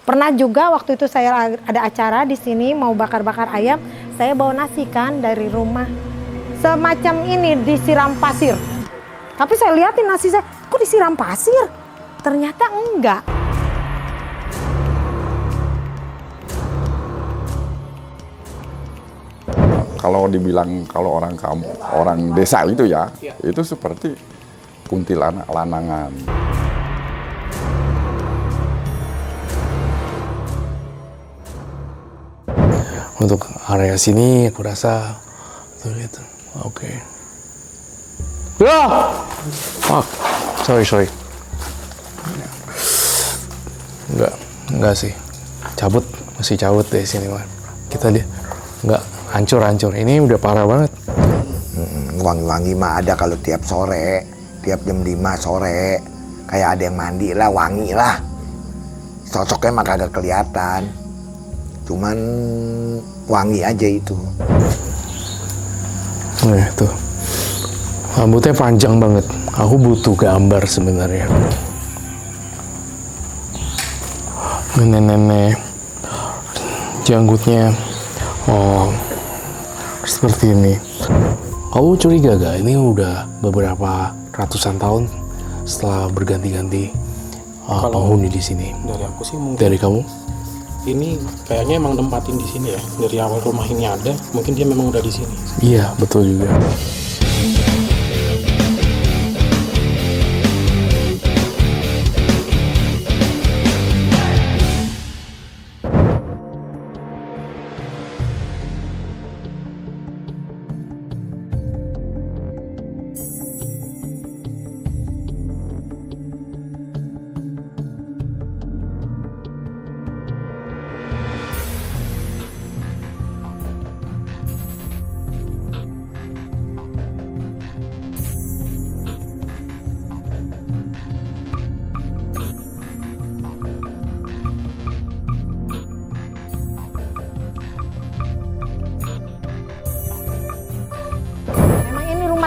Pernah juga waktu itu saya ada acara di sini mau bakar-bakar ayam, saya bawa nasi kan dari rumah. Semacam ini disiram pasir. Tapi saya lihatin nasi saya, kok disiram pasir? Ternyata enggak. Kalau dibilang kalau orang kampung, orang desa itu ya, itu seperti kuntilanak lanangan. Untuk area sini aku rasa tuh lihat. Oke. Ya. Oh, sorry. Enggak sih. Masih cabut deh sini mah. Kita lihat. Enggak, hancur. Ini udah parah banget. Wangi-wangi mah ada kalau tiap sore, tiap jam 5 sore. Kayak ada yang mandi lah, wangi lah. Sosoknya mah kagak kelihatan. Cuman wangi aja itu. Tuh. Rambutnya panjang banget. Aku butuh gambar sebenarnya. Nenek-nenek. Janggutnya. Oh, seperti ini. Kamu curiga gak? Ini udah beberapa ratusan tahun setelah berganti-ganti penghuni di sini. Dari aku sih mungkin. Dari kamu? Ini kayaknya emang tempatin di sini ya. Dari awal rumah ini ada, mungkin dia memang udah di sini. Iya, betul juga.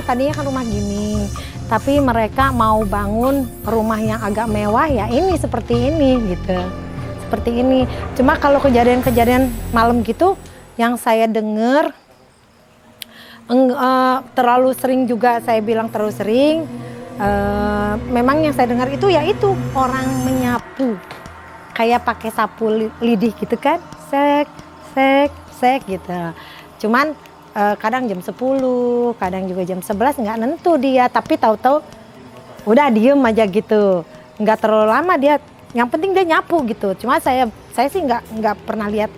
Tadinya kan rumah gini, tapi mereka mau bangun rumah yang agak mewah ya ini seperti ini gitu, seperti ini. Cuma kalau kejadian-kejadian malam gitu yang saya dengar terlalu sering juga, saya bilang terlalu sering. Memang yang saya dengar itu ya itu orang menyapu kayak pakai sapu lidih gitu kan, sek gitu. Cuman kadang jam 10, kadang juga jam 11 nggak nentu dia, tapi tahu-tahu udah diem aja gitu, nggak terlalu lama dia, yang penting dia nyapu gitu. Cuma saya sih nggak pernah lihat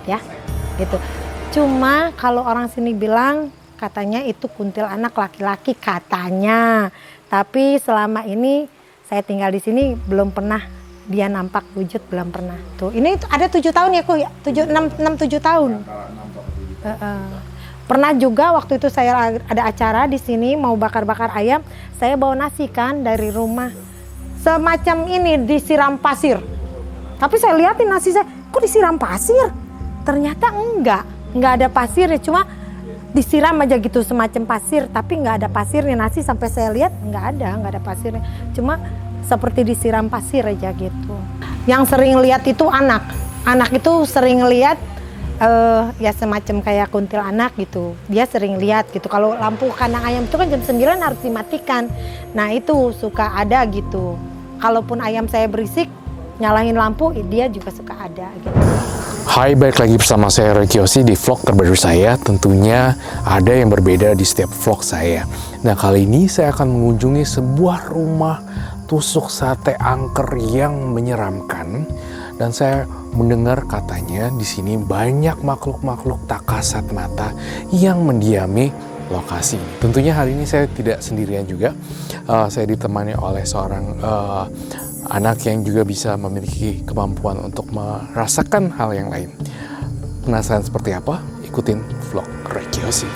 ya gitu. Cuma kalau orang sini bilang katanya itu kuntilanak laki-laki katanya, tapi selama ini saya tinggal di sini belum pernah dia nampak wujud, belum pernah. Tuh ini ada 7 tahun ya kok ya, 7 tahun. Pernah juga waktu itu saya ada acara di sini mau bakar-bakar ayam, saya bawa nasi kan dari rumah. Semacam ini disiram pasir. Tapi saya lihatin nasi saya, kok disiram pasir? Ternyata enggak ada pasirnya, cuma disiram aja gitu semacam pasir, tapi nggak ada pasirnya. Nasi sampai saya lihat nggak ada pasirnya, cuma seperti disiram pasir aja gitu. Yang sering lihat itu anak itu sering lihat ya semacam kayak kuntilanak gitu. Dia sering lihat gitu. Kalau lampu kandang ayam itu kan jam 9 harus dimatikan. Nah itu suka ada gitu. Kalaupun ayam saya berisik, nyalain lampu, dia juga suka ada gitu. Hai, balik lagi bersama saya Roy Kiyoshi di vlog terbaru saya. Tentunya ada yang berbeda di setiap vlog saya. Nah kali ini saya akan mengunjungi sebuah rumah tusuk sate angker yang menyeramkan. Dan saya mendengar katanya di sini banyak makhluk-makhluk tak kasat mata yang mendiami lokasi ini. Tentunya hari ini saya tidak sendirian juga. Saya ditemani oleh seorang anak yang juga bisa memiliki kemampuan untuk merasakan hal yang lain. Penasaran seperti apa? Ikutin vlog Roy Kiyoshi.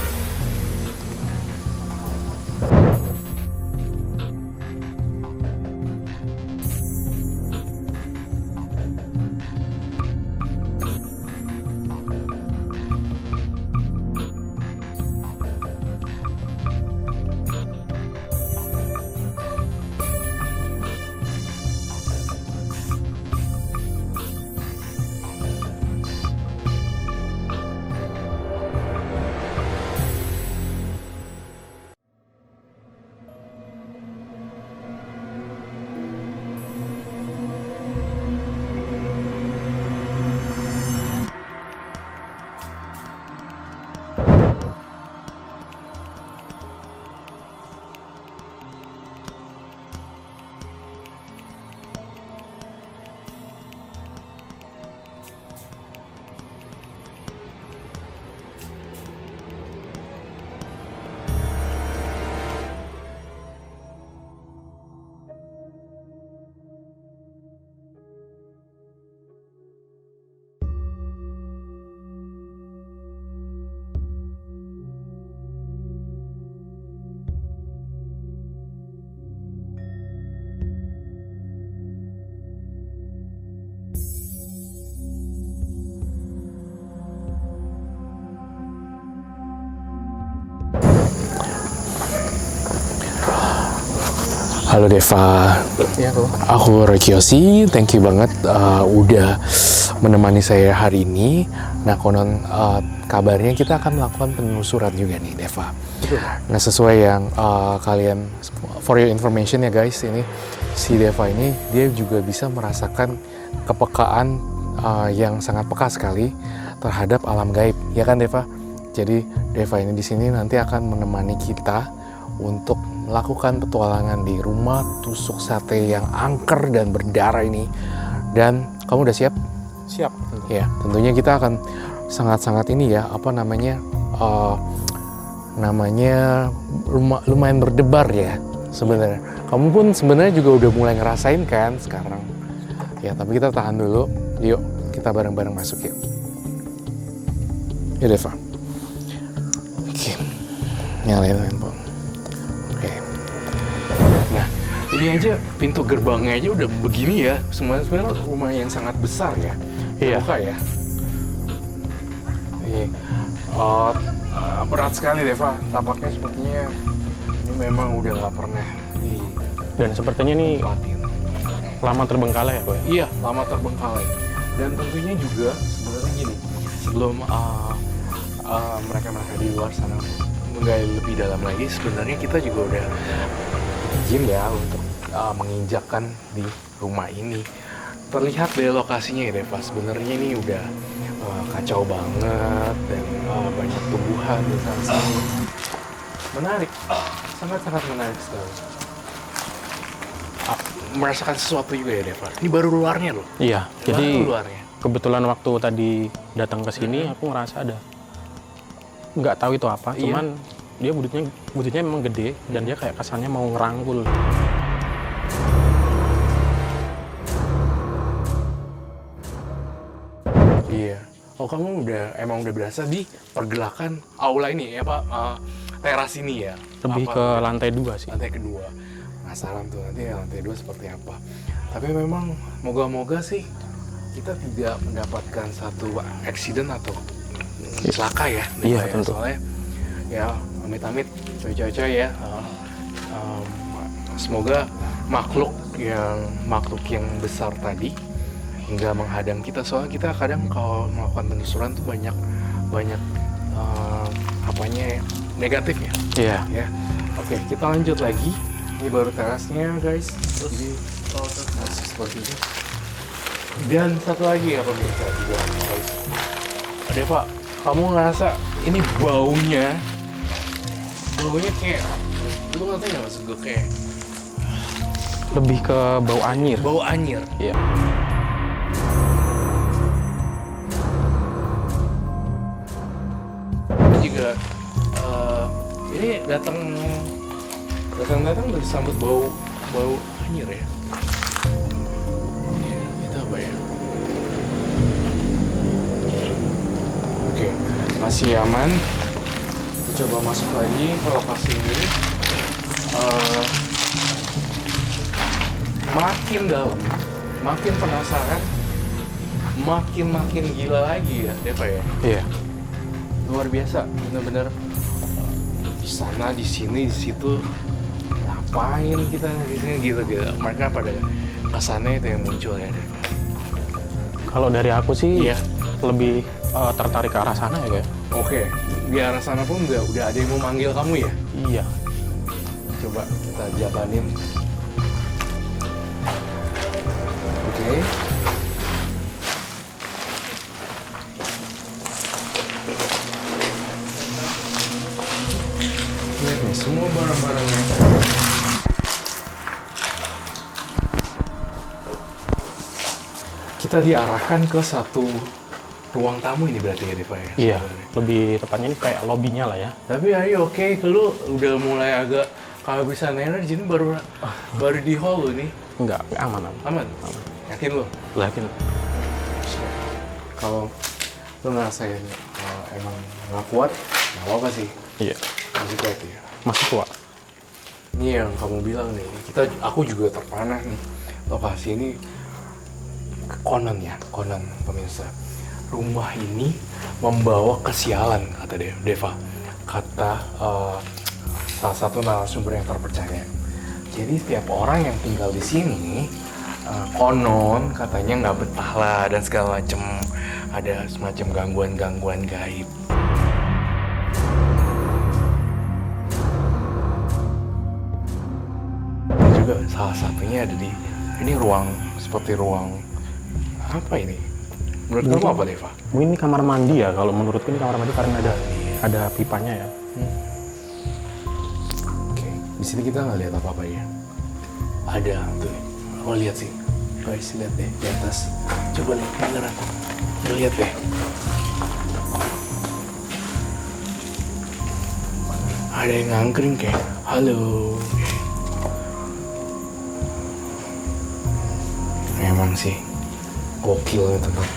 Halo Deva, Ya, kok. aku Roy Kiyoshi. Thank you banget udah menemani saya hari ini. Nah, konon kabarnya kita akan melakukan penelusuran juga nih, Deva. Nah, sesuai yang kalian, for your information ya guys, ini si Deva ini dia juga bisa merasakan kepekaan yang sangat peka sekali terhadap alam gaib, ya kan Deva? Jadi Deva ini di sini nanti akan menemani kita untuk melakukan petualangan di rumah tusuk sate yang angker dan berdarah ini. Dan kamu udah siap? Siap. Ya, tentunya kita akan sangat-sangat ini ya, apa namanya, lumayan berdebar ya sebenarnya. Kamu pun sebenarnya juga udah mulai ngerasain kan sekarang. Ya, tapi kita tahan dulu. Yuk, kita bareng-bareng masuk yuk. Ya Deva. Oke, nyalain handphone. Oke. Nah, ini aja pintu gerbangnya aja udah begini ya. Sebenarnya rumah yang sangat besar ya. Iya. Terbuka ya. Ini berat sekali Deva. Tampaknya sepertinya ini memang udah nggak pernah Dan sepertinya ini ditempatin. lama terbengkalai ya, Pak? Iya, lama terbengkalai. Dan tentunya juga sebenarnya gini, sebelum mereka di luar sana menggali lebih dalam lagi, sebenarnya kita juga udah izin ya untuk menginjakkan di rumah ini. Terlihat dari lokasinya ya Deva, sebenarnya ini udah kacau banget dan banyak tumbuhan di sana sini. Menarik, sangat-sangat menarik sekali. Merasakan sesuatu juga ya Deva. Ini baru luarnya loh. Iya, jadi Baru luarnya. kebetulan waktu tadi datang ke sini aku ngerasa ada nggak tahu itu apa, Iya. cuman dia wujudnya memang gede dan dia kayak kesannya mau ngerangkul. Iya. Oh kamu emang udah berasa di pergelakan aula ini ya Pak, teras ini ya? Lebih Apa ke tuh? lantai 2 sih. Lantai kedua. Penasaran tuh nanti lantai 2 seperti apa. Tapi memang moga-moga sih kita tidak mendapatkan satu accident atau celaka ya. Iya, ya. tentu. Soalnya ya amit-amit coy-coy ya. Semoga makhluk yang besar tadi nggak menghadang kita, soalnya kita kadang kalau melakukan penelusuran tuh banyak apanya negatif ya. Iya. Ya, oke kita lanjut lagi. Ini baru terasnya guys. Jadi masih seperti ini. Dan satu lagi ya pemirsa juga guys. Ada Pak, kamu ngerasa ini baunya kayak, lu ngerti nggak maksud gue, kayak Lebih ke bau anyir. bau anyir. Iya. Juga ini datang bersambut bau anyir ya. Itu apa ya? Oke, masih aman. Kita coba masuk lagi ke lokasi ini. Makin dalam, makin penasaran, makin gila lagi ya, Deva ya. Iya. Luar biasa, bener-bener di sana, di sini, di situ, ngapain kita di sini gitu. Mereka pada kesannya itu yang muncul ya. Kalau dari aku sih Iya. lebih tertarik ke arah sana ya, kayak. Oke, di arah sana pun udah ada yang mau manggil kamu ya. Iya. Coba kita jabanin. Oke. Lihat nih, semua barang-barangnya. Kita diarahkan ke satu ruang tamu ini berarti ya Deva ya? Iya. Lebih tepatnya ini kayak lobbynya lah ya. Tapi ayo oke, lu udah mulai agak kehabisan energi ini baru di hall lu nih. Enggak aman. Aman? Yakin lu? Yakin. Kalau lu ngerasain emang nggak kuat, nggak apa-apa sih. Iya. Masih kuat ya. Masih kuat. Ini yang kamu bilang nih, aku juga terpanah nih. Lokasi ini konon pemirsa. Rumah ini membawa kesialan, kata Deva. Kata salah satu narasumber yang terpercaya. Jadi setiap orang yang tinggal di sini konon katanya nggak betah lah dan segala macem, ada semacam gangguan-gangguan gaib. Dan juga salah satunya ada di ini ruang seperti ruang apa ini? Menurut kamu apa, Deva? Mungkin ini kamar mandi ya, kalau menurutku ini kamar mandi karena ada pipanya ya. Oke, di sini kita nggak lihat apa-apa ya. Ada tuh, oh lihat sih, guys lihat deh di atas. Coba lihat beneran, lihat deh. Ada yang ngangkring kayak, halo. Memang sih, gokil itu tuh,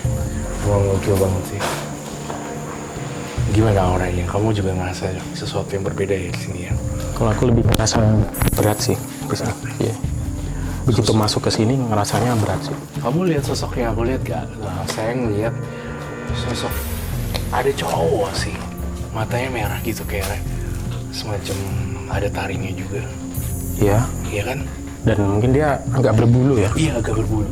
emang gokil banget sih. Gimana auranya? Kamu juga ngerasa sesuatu yang berbeda ya di sini ya? Kalau aku lebih ngerasa berat sih di sini. Iya. Begitu masuk ke sini ngerasanya berat sih. Kamu lihat sosok yang aku lihat gak? Nah, saya ngeliat sosok ada cowok sih, matanya merah gitu kayak semacam ada taringnya juga. Iya. Iya kan? Dan mungkin dia agak berbulu ya. Iya agak berbulu.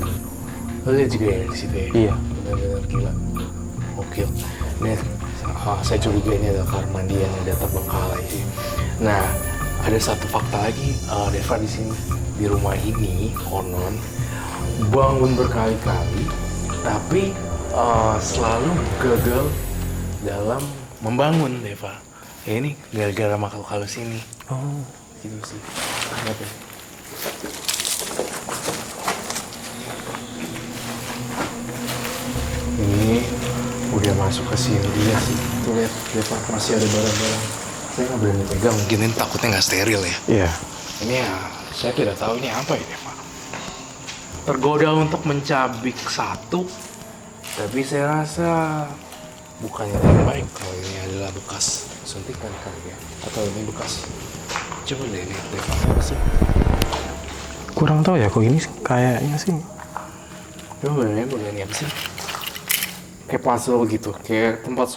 Lo lihat juga ya di situ ya? Iya. Benar-benar gila. Oke. Ini saya curiga ini adalah kamar mandi yang ada terbengkalai sih. Nah, ada satu fakta lagi, Deva di sini di rumah ini konon bangun berkali-kali, tapi selalu gagal dalam membangun, Deva. Ya ini gara-gara makhluk halus ini. Oh. Gitu sih. Lihat ya. Ini udah masuk ke sini dia sih. Tuh lihat, Deva masih ada barang-barang. Saya nggak berani pegang, mungkin ini takutnya nggak steril ya. Iya. Ini ya, saya tidak tahu ini apa ya, Deva. Tergoda untuk mencabik satu, tapi saya rasa bukannya yang baik kalau ini adalah bekas suntikan kali ya, atau ini bekas. Coba deh lihat, Deva, apa sih? Kurang tahu ya kok ini kayaknya sih. Coba deh, ini apa sih? Kayak puzzle gitu, kayak tempat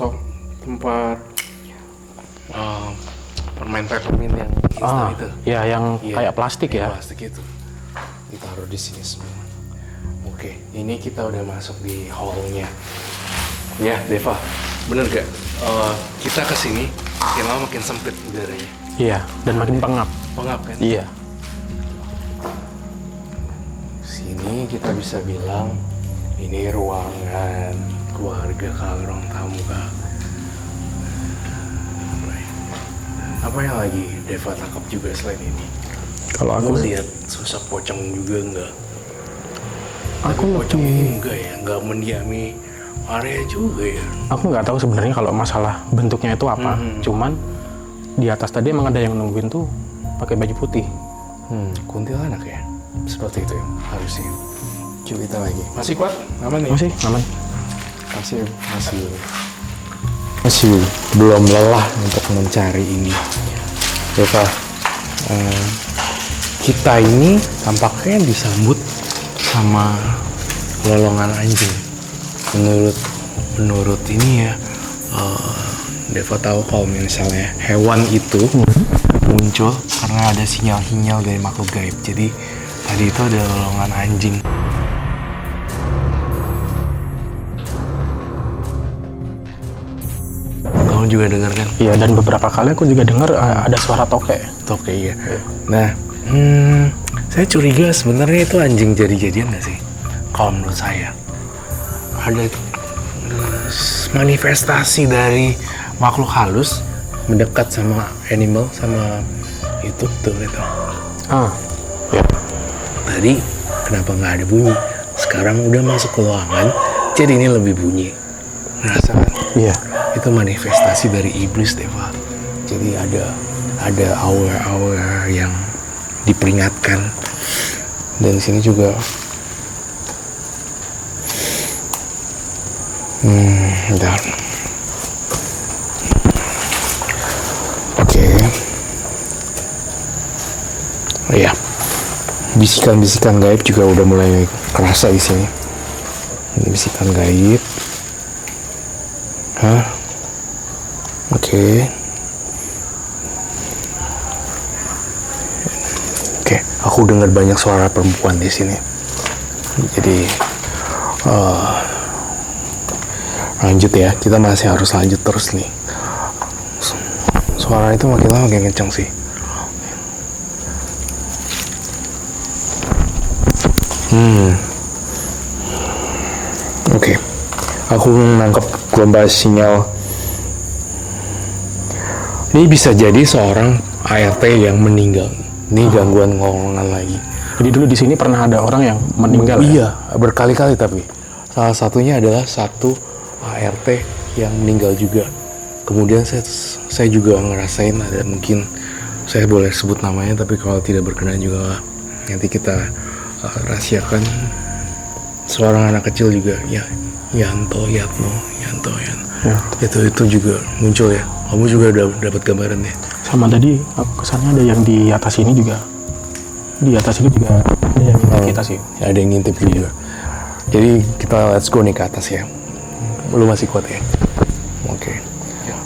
permain peppermint yang instan itu. Ya yang Iya, kayak plastik ya. Plastik itu ditaruh di sini semua. Oke, ini kita udah masuk di hallnya. Ya, Deva, bener gak? Kita kesini makin lama makin sempit udaranya. Iya. Dan makin pengap. Pengap kan? Iya. Sini kita bisa bilang ini ruangan keluarga kah, ruang tamu kah? Apa yang lagi Deva tangkap juga selain ini? Kalau aku lihat sosok pocong juga enggak? Aku Tapi pocong ini lebih enggak ya, enggak mendiami area juga ya. aku nggak tahu sebenarnya kalau masalah bentuknya itu apa. Cuman di atas tadi emang ada yang nungguin tuh pakai baju putih. Kuntilanak ya? Seperti itu ya, harusnya. Coba kita lagi. Masih kuat? Aman ya? Masih aman. Masih belum lelah untuk mencari ini. Deva, kita ini tampaknya disambut sama lolongan anjing. Menurut ini ya, Deva tahu kalau misalnya hewan itu muncul karena ada sinyal-sinyal dari makhluk gaib. Jadi tadi itu ada lolongan anjing. Kamu juga dengar kan? Iya, dan beberapa kali aku juga dengar ada suara toke. Toke iya. Nah, saya curiga sebenarnya itu anjing jadi-jadian nggak sih? Kalau menurut saya ada manifestasi dari makhluk halus mendekat sama animal, sama itu tuh itu. Ya. Tadi kenapa nggak ada bunyi? Sekarang udah masuk ke ruangan, jadi ini lebih bunyi. Ngerasa kan? Iya. Itu manifestasi dari iblis, Deva. Jadi ada aura-aura yang diperingatkan. Dan di sini juga bentar. Oke. Oh iya. Bisikan-bisikan gaib juga udah mulai kerasa di sini. Ini bisikan gaib. Oke, aku dengar banyak suara perempuan di sini. Jadi lanjut ya, kita masih harus lanjut terus nih. Suara itu makin lama makin kenceng sih. Oke. Aku menangkap gelombang sinyal. Ini bisa jadi seorang ART yang meninggal. Ini gangguan ngolongan lagi. Jadi dulu di sini pernah ada orang yang meninggal ya? Iya, berkali-kali tapi. Salah satunya adalah satu ART yang meninggal juga. Kemudian saya juga ngerasain ada, mungkin saya boleh sebut namanya, tapi kalau tidak berkenan juga nanti kita rahasiakan. Seorang anak kecil juga, ya, Yatno. Ya. Itu juga muncul ya. Kamu juga udah dapat gambaran ya. Sama tadi aku kesannya ada yang di atas ini juga. Di atas ini juga ada yang ngintip kita sih. Ada yang ngintip juga. Jadi kita let's go nih ke atas ya. Lu masih kuat ya? Oke.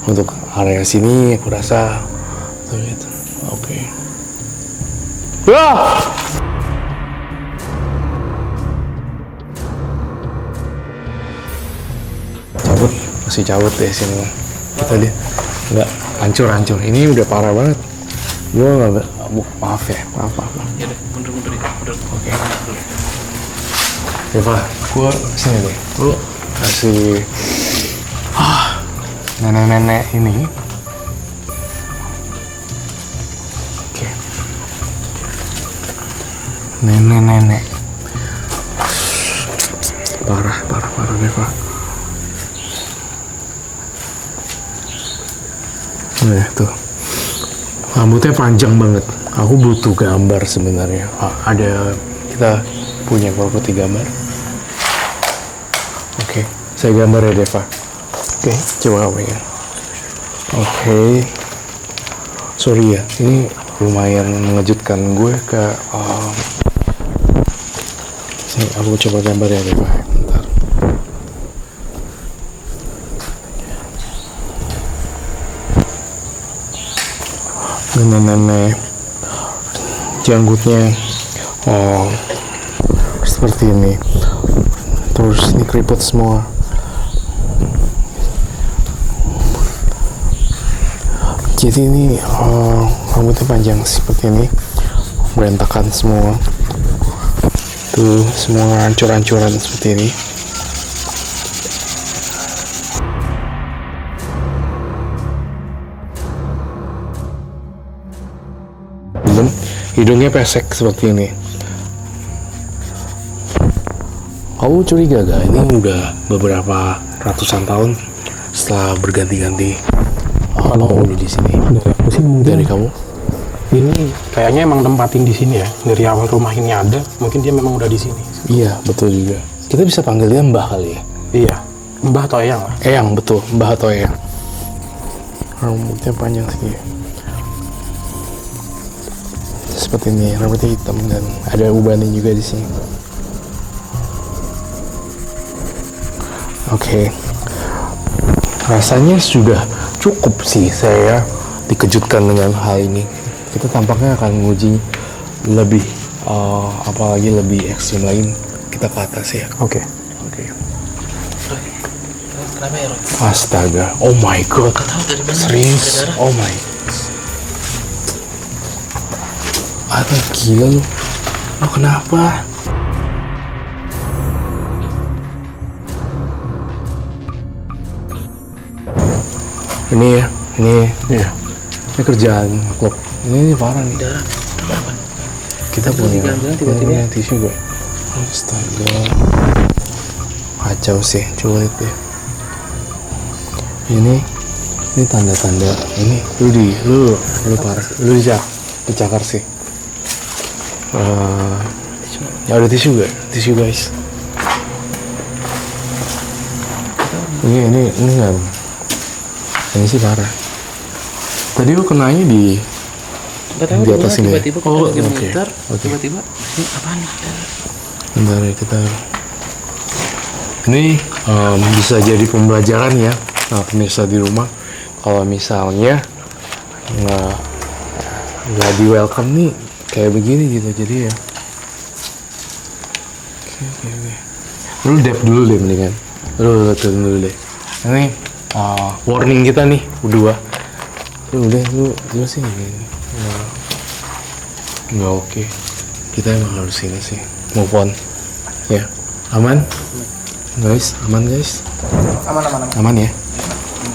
Untuk area sini aku rasa tuh gitu. Oke. Wah! Masih cabut deh sini. Kita dia nggak hancur. Ini udah parah banget. Gue nggak, maaf ya, maaf. Ya udah, mundur. Oke. Eva, gue sini deh. Lu kasih nenek-nenek ini. Oke. Nenek-nenek. Parah Eva. Nah, tuh rambutnya panjang banget. Aku butuh gambar sebenarnya. Kita punya properti gambar. Oke, saya gambar ya Deva. Oke, coba kamu ya. Oke. Sorry ya, ini lumayan mengejutkan gue ke. Sini, aku coba gambar ya Deva. Bentar. Nenek-nenek janggutnya seperti ini, terus ini keriput semua. Jadi ini rambutnya panjang seperti ini, berantakan semua, tuh semua hancur-hancuran seperti ini. Hidungnya pesek seperti ini. Kamu curiga gak? Ini udah beberapa ratusan tahun setelah berganti-ganti penghuni di sini. Dari aku sih mungkin. Dari kamu? Ini kayaknya emang tempatin di sini ya. Dari awal rumah ini ada, mungkin dia memang udah di sini. Iya, betul juga. Kita bisa panggil dia Mbah kali ya? Iya, Mbah atau Eyang lah. Eyang, betul. Mbah atau Eyang. Rambutnya panjang sih. Seperti ini, rambutnya hitam dan ada ubannya juga di sini. Oke. Rasanya sudah cukup sih saya dikejutkan dengan hal ini. Kita tampaknya akan menguji lebih, apalagi lebih ekstrim lagi. Kita ke atas ya. Oke. Kenapa ya, Roy? Astaga, oh my god. Gak tahu dari mana. Serius? Berdarah. Oh my. Aduh, gila lu. Lo kenapa? Ini ya, ini kerjaan makhluk. Ini parah nih. Darah. Kenapa? Kita punya tiba-tiba. tisu gak? Astaga. Kacau sih, coba lihat deh. Ini tanda-tanda. Ini lu parah. Lu dicakar sih. Ya ada tisu gak? Tisu guys. Ini enggak. Ini sih parah. Tadi lu kenanya di Gak tahu di atas ini. tiba-tiba kita Oh, lagi oke. muter, Oke. tiba-tiba ini apaan nih? Bentar ya, kita ini bisa jadi pembelajaran ya, pemirsa di rumah. Kalau misalnya nggak di welcome nih, kayak begini gitu, jadi ya. Oke. Lu dep dulu deh mendingan. Lu turun dulu deh. Ini warning kita nih berdua. Lu sini. Nggak oke. Kita emang harus sini sih. Move on. Ya, aman? Guys, aman guys? Aman. Aman ya?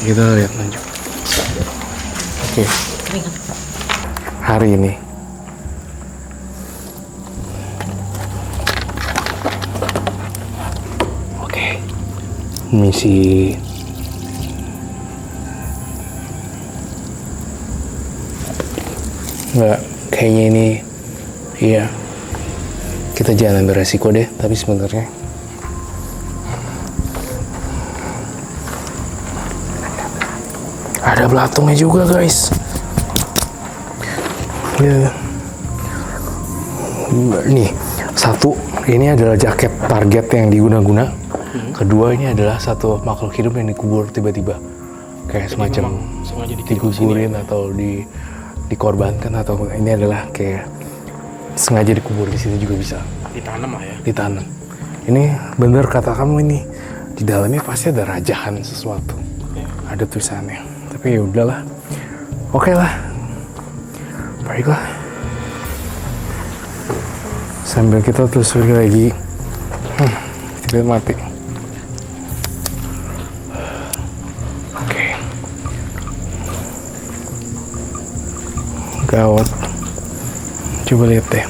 Kita lihat lanjut. Oke. Hari ini misi nggak, kayaknya ini iya, kita jangan ambil resiko deh, tapi sebenarnya ada belatungnya juga guys ya. Nih satu, ini adalah jaket target yang diguna-guna. Kedua, ini adalah satu makhluk hidup yang dikubur tiba-tiba, kayak semacam digugurin atau dikorbankan, atau ini adalah kayak sengaja dikubur di sini juga bisa. Ditanam lah ya. Ditanam. Ini bener kata kamu, ini di dalamnya pasti ada rajahan sesuatu, ada tulisannya. Tapi ya udahlah, oke lah, baiklah. Sambil kita telusuri lagi, tidak mati. Gawat, coba lihat deh.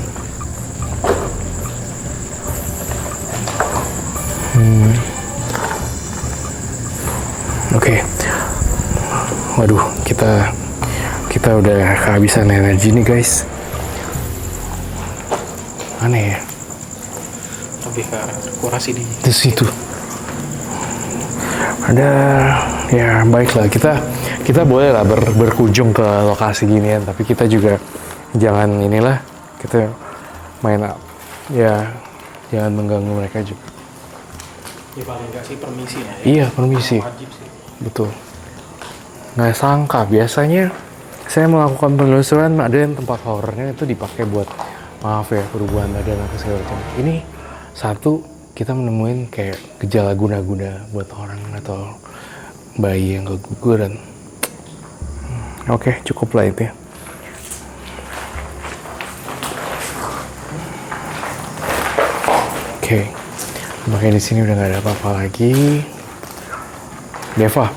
Oke. Waduh, kita udah kehabisan energi nih guys. Aneh ya. Lebih ke arah kurasi di situ. Ada, ya baiklah, kita boleh lah berkunjung ke lokasi ginian, tapi kita juga jangan inilah, kita main ya, jangan mengganggu mereka juga. ya paling nggak sih permisi lah ya. Iya, permisi. Wajib sih. Betul. Nggak sangka, biasanya saya melakukan penelusuran ada yang tempat horornya itu dipakai buat, maaf ya, perubahan badan atau segala macam. Ini satu, kita menemuin kayak gejala guna-guna buat orang atau bayi yang keguguran. Oke, cukup lah itu ya. Oke, makanya di sini udah nggak ada apa-apa lagi. Deva,